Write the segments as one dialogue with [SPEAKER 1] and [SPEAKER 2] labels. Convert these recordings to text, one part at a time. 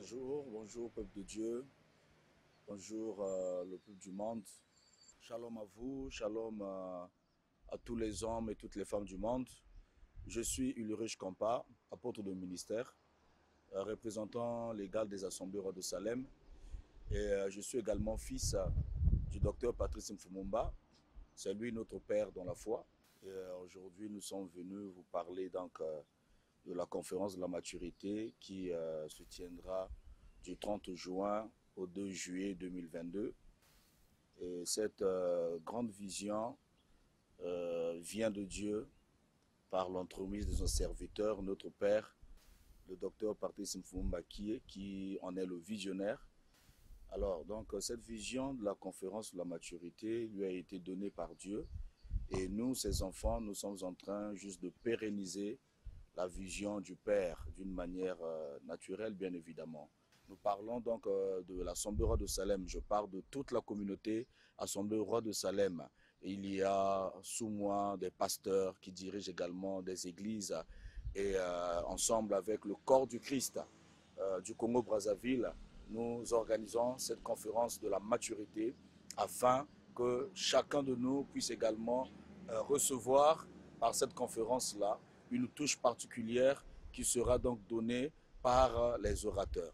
[SPEAKER 1] Bonjour peuple de Dieu, bonjour le peuple du monde. Shalom à vous, shalom à tous les hommes et toutes les femmes du monde. Je suis Ulrich Kampa, apôtre de ministère, représentant légal des Assemblées Rois de Salem. Et je suis également fils du docteur Patrice Mfumumba. C'est lui notre père dans la foi. Et aujourd'hui, nous sommes venus vous parler donc de la conférence de la maturité qui se tiendra du 30 juin au 2 juillet 2022. Et cette grande vision vient de Dieu par l'entremise de son serviteur, notre Père, le docteur Patrice Mfumumba, qui en est le visionnaire. Alors, donc, cette vision de la conférence de la maturité lui a été donnée par Dieu. Et nous, ses enfants, nous sommes en train juste de pérenniser la vision du Père d'une manière naturelle, bien évidemment. Nous parlons donc de l'Assemblée Roi de Salem. Je parle de toute la communauté Assemblée Roi de Salem. Et il y a sous moi des pasteurs qui dirigent également des églises. Et ensemble avec le corps du Christ du Congo-Brazzaville, nous organisons cette conférence de la maturité afin que chacun de nous puisse également recevoir par cette conférence-là une touche particulière qui sera donc donnée par les orateurs.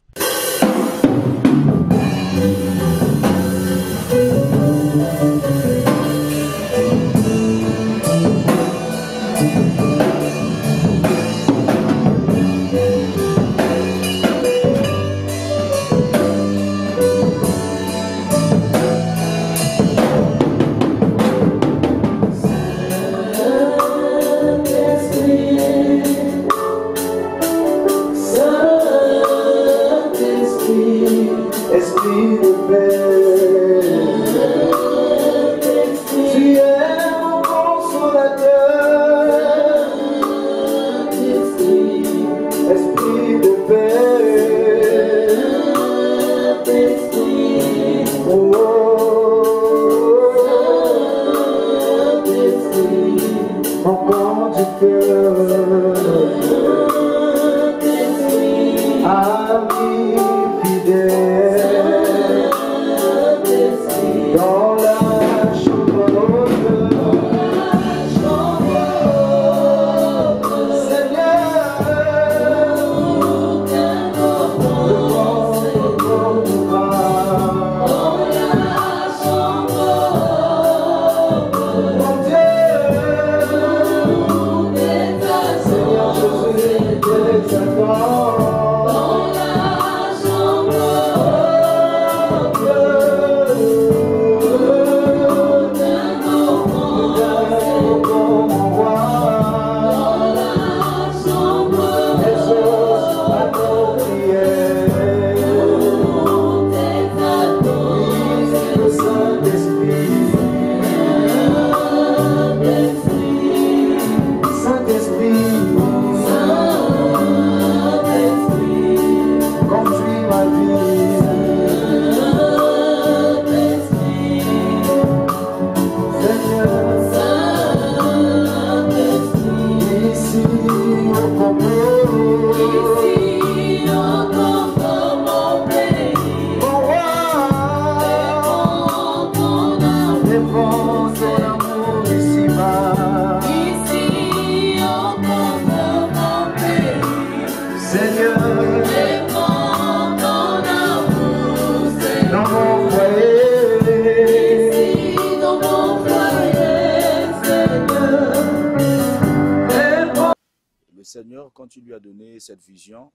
[SPEAKER 1] Le Seigneur, quand il lui a donné cette vision,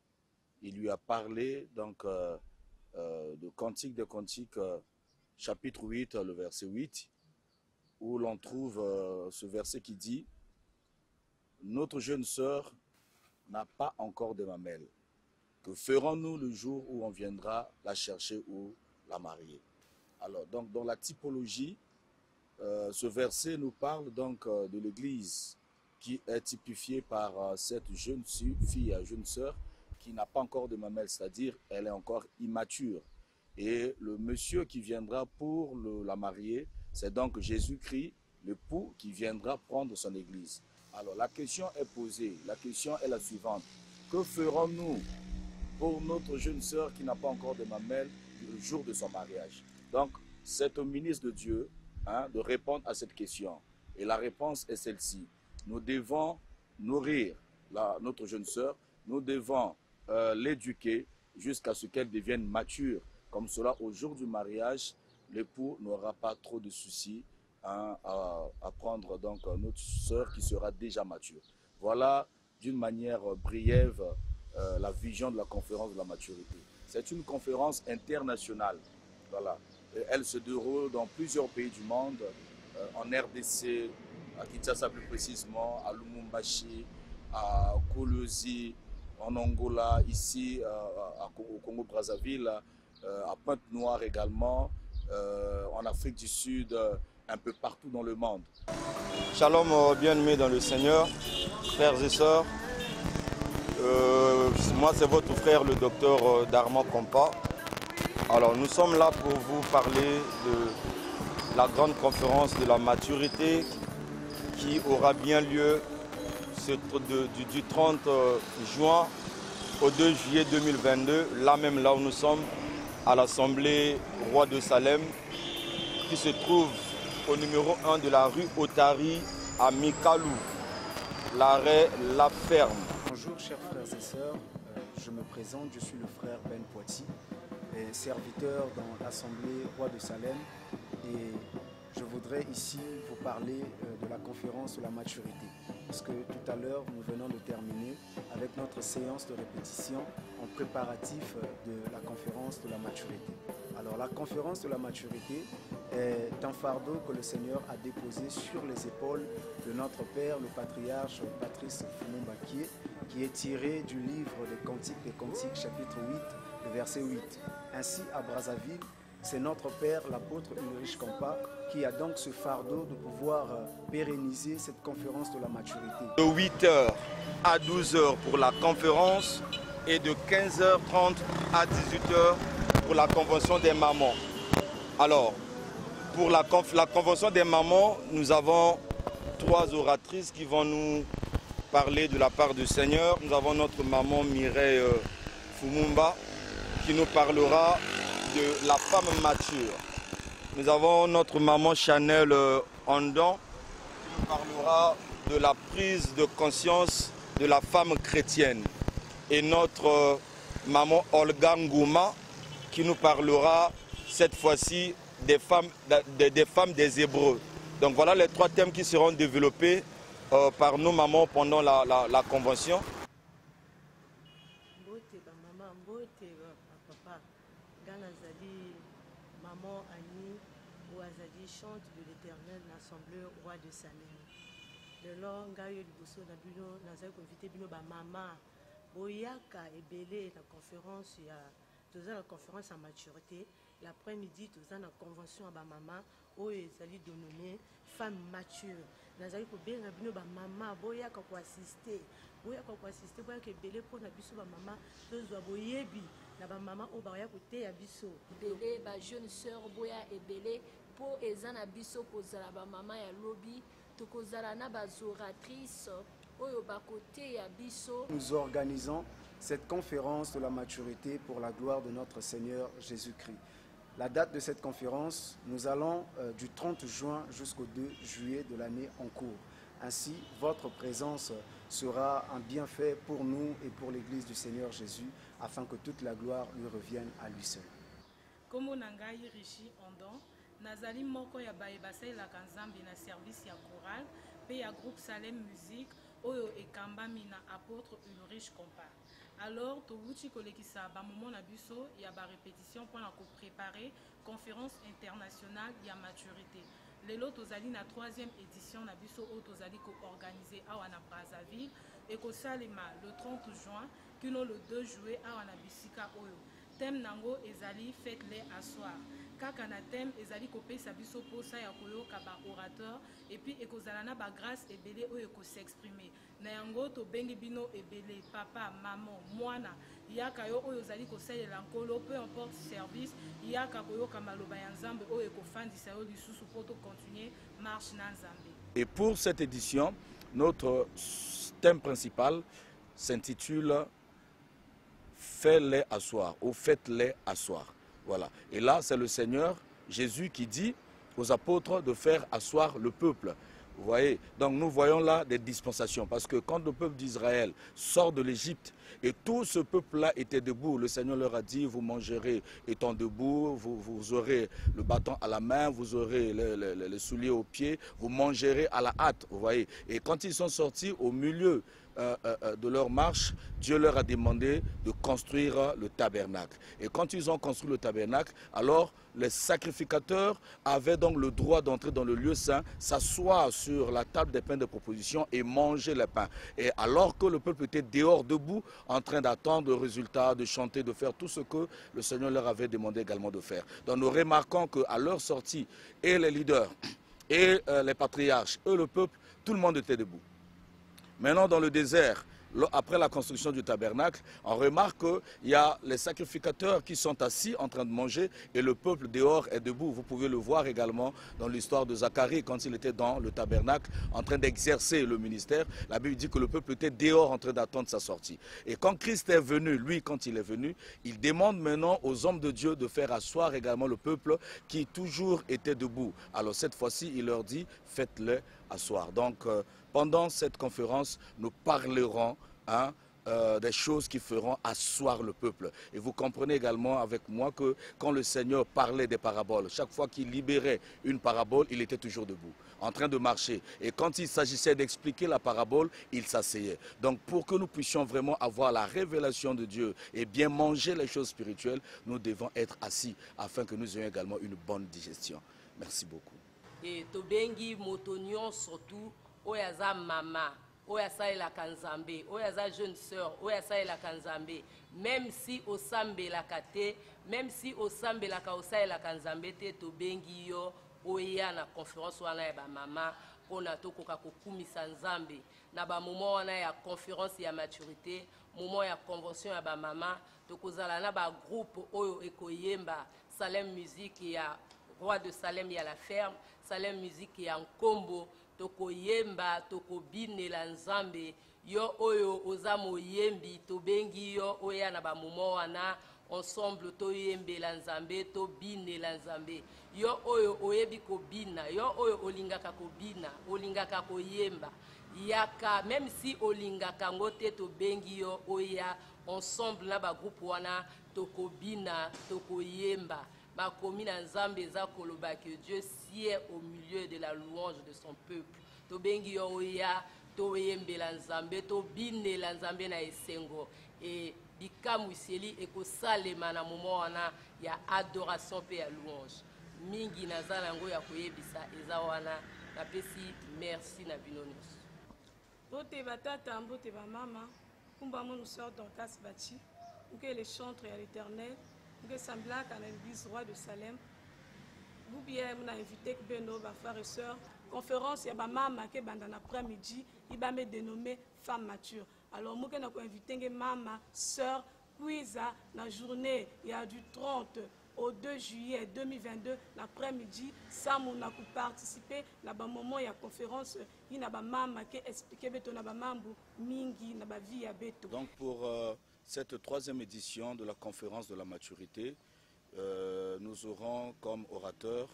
[SPEAKER 1] il lui a parlé donc de Cantique des Cantiques, chapitre 8, le verset 8, où l'on trouve ce verset qui dit « Notre jeune sœur n'a pas encore de mamelles. Que ferons-nous le jour où on viendra la chercher ou la marier ?» Alors, donc, dans la typologie, ce verset nous parle donc de l'Église qui est typifiée par cette jeune fille, jeune sœur, qui n'a pas encore de mamelles, c'est-à-dire elle est encore immature. Et le monsieur qui viendra pour la marier, c'est donc Jésus-Christ, l'époux, qui viendra prendre son Église. Alors la question est posée, la question est la suivante. Que ferons-nous pour notre jeune sœur qui n'a pas encore de mamelle le jour de son mariage. Donc, c'est au ministre de Dieu de répondre à cette question. Et la réponse est celle-ci. Nous devons nourrir notre jeune sœur, nous devons l'éduquer jusqu'à ce qu'elle devienne mature. Comme cela, au jour du mariage, l'époux n'aura pas trop de soucis à prendre donc notre sœur qui sera déjà mature. Voilà d'une manière briève la vision de la conférence de la maturité. C'est une conférence internationale. Voilà. Elle se déroule dans plusieurs pays du monde, en RDC, à Kinshasa plus précisément, à Lumumbashi, à Kolwezi, en Angola, ici au Congo-Brazzaville, à Pointe-Noire également, en Afrique du Sud, un peu partout dans le monde.
[SPEAKER 2] Shalom bien-aimés dans le Seigneur, frères et sœurs. Moi c'est votre frère le docteur Darman Kompa. Alors nous sommes là pour vous parler de la grande conférence de la maturité qui aura bien lieu du 30 juin au 2 juillet 2022, là même là où nous sommes, à l'Assemblée Roi de Salem, qui se trouve au numéro 1 de la rue Otari à Mikalou, l'arrêt La Ferme.
[SPEAKER 3] Bonjour chers frères et sœurs, je me présente, je suis le frère Ben Poiti, serviteur dans l'Assemblée Roi de Salem, et je voudrais ici vous parler de la conférence de la maturité, parce que tout à l'heure nous venons de terminer avec notre séance de répétition en préparatif de la conférence de la maturité. Alors la conférence de la maturité est un fardeau que le Seigneur a déposé sur les épaules de notre Père, le patriarche Patrice Lumumba, qui est tiré du livre des Cantiques, chapitre 8, le verset 8. Ainsi, à Brazzaville, c'est notre Père, l'apôtre Ulrich Kompa, qui a donc ce fardeau de pouvoir pérenniser cette conférence de la maturité.
[SPEAKER 2] De 8h à 12h pour la conférence et de 15h30 à 18h pour la convention des mamans. Alors, pour la convention des mamans, nous avons 3 oratrices qui vont nous parler de la part du Seigneur. Nous avons notre maman Mireille Fumumba qui nous parlera de la femme mature. Nous avons notre maman Chanel Andon qui nous parlera de la prise de conscience de la femme chrétienne. Et notre maman Olga Ngouma qui nous parlera cette fois-ci des femmes des Hébreux. Donc voilà les 3 thèmes qui seront développés par nos mamans pendant la convention.
[SPEAKER 4] Maman Annie Ouazadi chante de l'Éternel l'Assemblée Roi de Salem. De long, Gayo Liboso Nabino, Nazar invité Bino ba maman. Boyaka et Belé la conférence, il y a la conférence en maturité. L'après-midi, tout ça la convention à ba maman, où ils allaient donner femme mature. Nazar ko bien Nabino ba maman, boyaka ko assister. Boyaka ko assister, boyaka Belé pour Nabiso ba maman, tous wa boyebi. Na ba maman o ba ya côté ya biso
[SPEAKER 5] belé ba jeune sœur boya et belé pour ezana biso kozala ba maman ya lobby to kozala na ba oratrice oyo ba côté ya biso.
[SPEAKER 3] Nous organisons cette conférence de la maturité pour la gloire de notre Seigneur Jésus-Christ. La date de cette conférence, nous allons du 30 juin jusqu'au 2 juillet de l'année en cours. Ainsi, votre présence sera un bienfait pour nous et pour l'Église du Seigneur Jésus, afin que toute la gloire lui revienne à lui seul.
[SPEAKER 6] Comme Nangai Rishi Andon, Nazali Moko ya Baebasai la Kanzambi na service ya choral, pe ya groupe Salem Musique, Oyo et Kambami na apôtre Ulrich Kompa. Alors, Tobuchi Kolekisa, ba moment na biso, ya ba répétition pour la préparer conférence internationale ya maturité. Lelo tozali na 3e édition na biso o tozali ko organiser awa na Brazzaville et ko salema le 30 juin kino le 2 juillet awa na bisika oyo. Thème nango ezali faites-les asseoir. Kaka na thème ezali ko pesa biso posa ya koyoka ba orateur et puis ekozala na ba grâce ebele oyo ko s'exprimer. Na yango to bengi bino ebele papa, maman, mwana yaka yo oyo zali ko salela nkolo peu importe service yaka koyoka maloba ya Nzambe oyo ko fandisa yo lisusu poto continuer marche na Nzambe.
[SPEAKER 1] Et pour cette édition, notre thème principal s'intitule fais-les asseoir, ou faites-les asseoir. Voilà. Et là, c'est le Seigneur Jésus qui dit aux apôtres de faire asseoir le peuple. Vous voyez, donc nous voyons là des dispensations, parce que quand le peuple d'Israël sort de l'Égypte et tout ce peuple-là était debout, le Seigneur leur a dit, vous mangerez étant debout, vous aurez le bâton à la main, vous aurez les souliers aux pieds, vous mangerez à la hâte, vous voyez. Et quand ils sont sortis au milieu de leur marche, Dieu leur a demandé de construire le tabernacle. Et quand ils ont construit le tabernacle, alors les sacrificateurs avaient donc le droit d'entrer dans le lieu saint, s'asseoir sur la table des pains de proposition et manger les pains. Et alors que le peuple était dehors debout, en train d'attendre le résultat, de chanter, de faire tout ce que le Seigneur leur avait demandé également de faire. Donc nous remarquons qu'à leur sortie, et les leaders, et les patriarches, et le peuple, tout le monde était debout. Maintenant, dans le désert, après la construction du tabernacle, on remarque qu'il y a les sacrificateurs qui sont assis en train de manger et le peuple dehors est debout. Vous pouvez le voir également dans l'histoire de Zacharie quand il était dans le tabernacle en train d'exercer le ministère. La Bible dit que le peuple était dehors en train d'attendre sa sortie. Et quand Christ est venu, lui, quand il est venu, il demande maintenant aux hommes de Dieu de faire asseoir également le peuple qui toujours était debout. Alors cette fois-ci, il leur dit, faites-le asseoir. Donc, pendant cette conférence, nous parlerons des choses qui feront asseoir le peuple. Et vous comprenez également avec moi que quand le Seigneur parlait des paraboles, chaque fois qu'il libérait une parabole, il était toujours debout, en train de marcher. Et quand il s'agissait d'expliquer la parabole, il s'asseyait. Donc pour que nous puissions vraiment avoir la révélation de Dieu et bien manger les choses spirituelles, nous devons être assis afin que nous ayons également une bonne digestion. Merci beaucoup.
[SPEAKER 7] Et tobengi motonion surtout oyaza mama oyasa la kanzambe oyaza jeune sœur oyasa la kanzambe même si osambe la kate même si osambe la kaosa la kanzambe te tobengi yo oya na conférence wana ya ba mama pona tokoka kokumisa nzambe na ba moment wana ya conférence ya maturité moment ya convention ya ba mama tokozala na ba groupe oyo ekoyemba Salem Musique ya Roi de Salem ya la ferme Salem Musique ya Nkombo toko yemba toko binela nzambe yo oyo oza moyembi tobengi yo oya na ba moment wana ensemble to yembela nzambe to binela nzambe yo oyo oyebi ko bina yo oyo olingaka ko bina olingaka ko yemba yaka même si olingaka ngote tobengi yo oya ensemble na ba groupe wana toko bina toko yemba bakomi na nzambe eza koloba que Dieu sied au milieu de la louange de son peuple. Tobengi yo oya to yembela nzambe to binela nzambe na esengo et bikamu iseli ekosalema na moment wana ya adoration pe ya louange. Mingi nazala ngo ya koyebisa eza wana napesi merci na bino nyonso.
[SPEAKER 6] Bote batata mbote ba mama kumba mo nous sort dans casse bâti ou que les chantres à l'Éternel que semblable à l'église Roi de Salem. Vous bien on a invité Beno ba frères et sœurs conférence ya ba mama ke banda na après-midi il va me dénommer femme mature. Alors moi que na ko invité mama sœur Quiza na journée il y a du 30 au 2 juillet 2022 l'après-midi ça mon a participer na ba moment ya conférence il na ba mama ke expliquer beto na ba mambo mingi na ba vie ya beto.
[SPEAKER 1] Donc pour cette troisième édition de la conférence de la maturité, nous aurons comme orateur,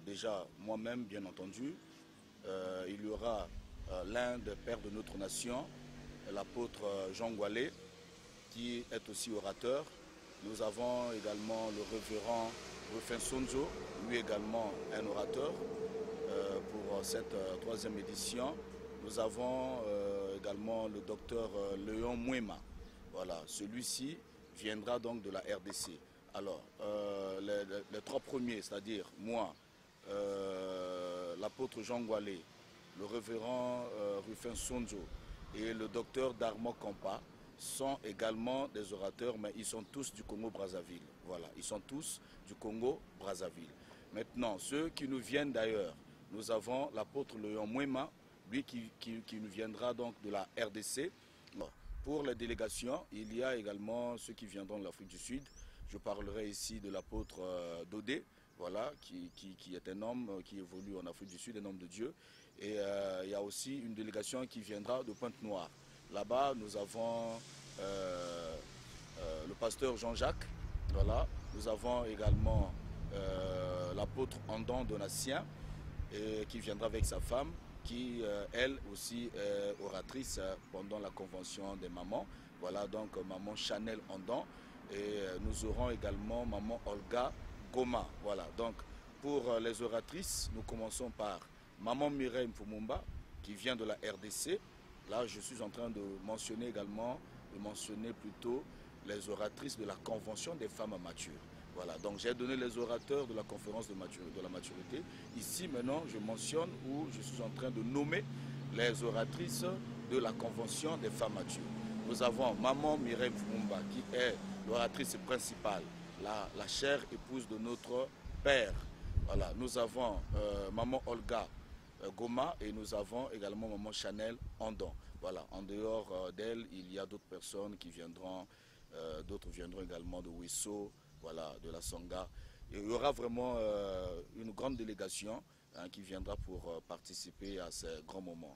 [SPEAKER 1] déjà moi-même bien entendu, il y aura l'un des pères de notre nation, l'apôtre Jean Ngwale, qui est aussi orateur. Nous avons également le révérend Rufin Sonzo, lui également un orateur pour cette troisième édition. Nous avons également le docteur Léon Mouema. Voilà, celui-ci viendra donc de la RDC. Alors, les trois premiers, c'est-à-dire moi, l'apôtre Jean Ngwale, le révérend Rufin Sonzo et le docteur Darmo Kampa, sont également des orateurs, mais ils sont tous du Congo-Brazzaville. Voilà, ils sont tous du Congo-Brazzaville. Maintenant, ceux qui nous viennent d'ailleurs, nous avons l'apôtre Léon Mouema, lui qui nous viendra donc de la RDC. Bon. Pour les délégations, il y a également ceux qui viendront de l'Afrique du Sud. Je parlerai ici de l'apôtre Dodé, voilà, qui est un homme qui évolue en Afrique du Sud, un homme de Dieu. Et il y a aussi une délégation qui viendra de Pointe-Noire. Là-bas, nous avons pasteur Jean-Jacques. Voilà. Nous avons également l'apôtre Andon Donatien qui viendra avec sa femme, qui elle aussi est oratrice pendant la convention des mamans. Voilà, donc maman Chanel Andon. Et nous aurons également maman Olga Goma. Voilà, donc pour les oratrices, nous commençons par maman Mireille Mfumumba qui vient de la RDC. Là, je suis en train de mentionner également, plutôt les oratrices de la convention des femmes matures. Voilà, donc j'ai donné les orateurs de la conférence de la maturité. Ici, maintenant, je mentionne ou je suis en train de nommer les oratrices de la convention des femmes matures. Nous avons maman Mireille Mfumumba qui est l'oratrice principale, la chère épouse de notre père. Voilà, nous avons maman Olga Goma et nous avons également maman Chanel Andon. Voilà, en dehors d'elle, il y a d'autres personnes qui viendront, d'autres viendront également de Wisso, voilà, de la Songa. Et il y aura vraiment une grande délégation qui viendra pour participer à ces grands moments.